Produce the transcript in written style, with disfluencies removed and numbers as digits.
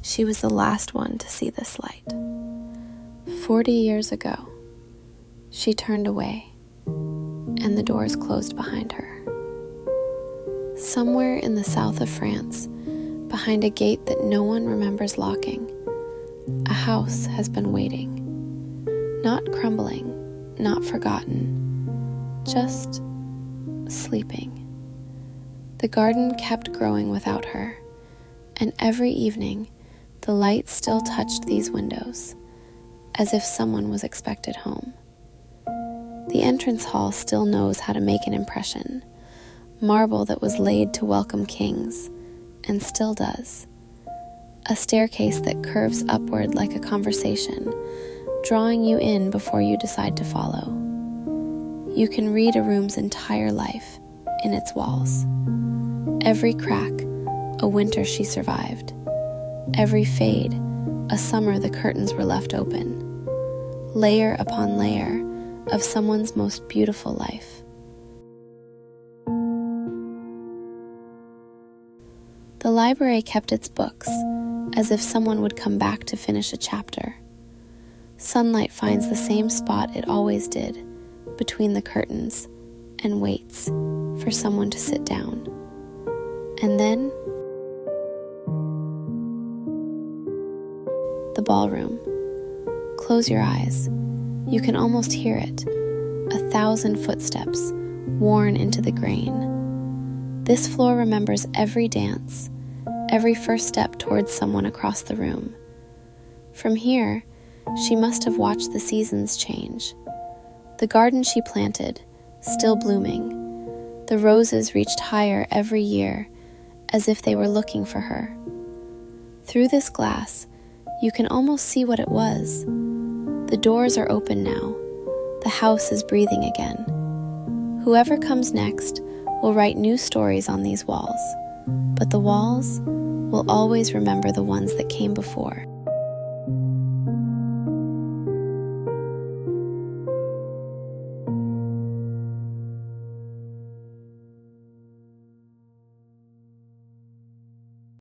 she was the last one to see this light. 40 years ago, she turned away, and the doors closed behind her. Somewhere in the south of France, behind a gate that no one remembers locking, a house has been waiting. Not crumbling, not forgotten, just sleeping. The garden kept growing without her, and every evening the light still touched these windows, as if someone was expected home. The entrance hall still knows how to make an impression, marble that was laid to welcome kings, and still does. A staircase that curves upward like a conversation, drawing you in before you decide to follow. You can read a room's entire life in its walls. Every crack, a winter she survived. Every fade, a summer the curtains were left open. Layer upon layer of someone's most beautiful life. The library kept its books, as if someone would come back to finish a chapter. Sunlight finds the same spot it always did, between the curtains, and waits for someone to sit down. And then, the ballroom. Close your eyes. You can almost hear it, 1,000 footsteps worn into the grain. This floor remembers every dance, every first step towards someone across the room. From here, she must have watched the seasons change. The garden she planted, still blooming. The roses reached higher every year, as if they were looking for her. Through this glass, you can almost see what it was. The doors are open now. The house is breathing again. Whoever comes next will write new stories on these walls, but the walls will always remember the ones that came before.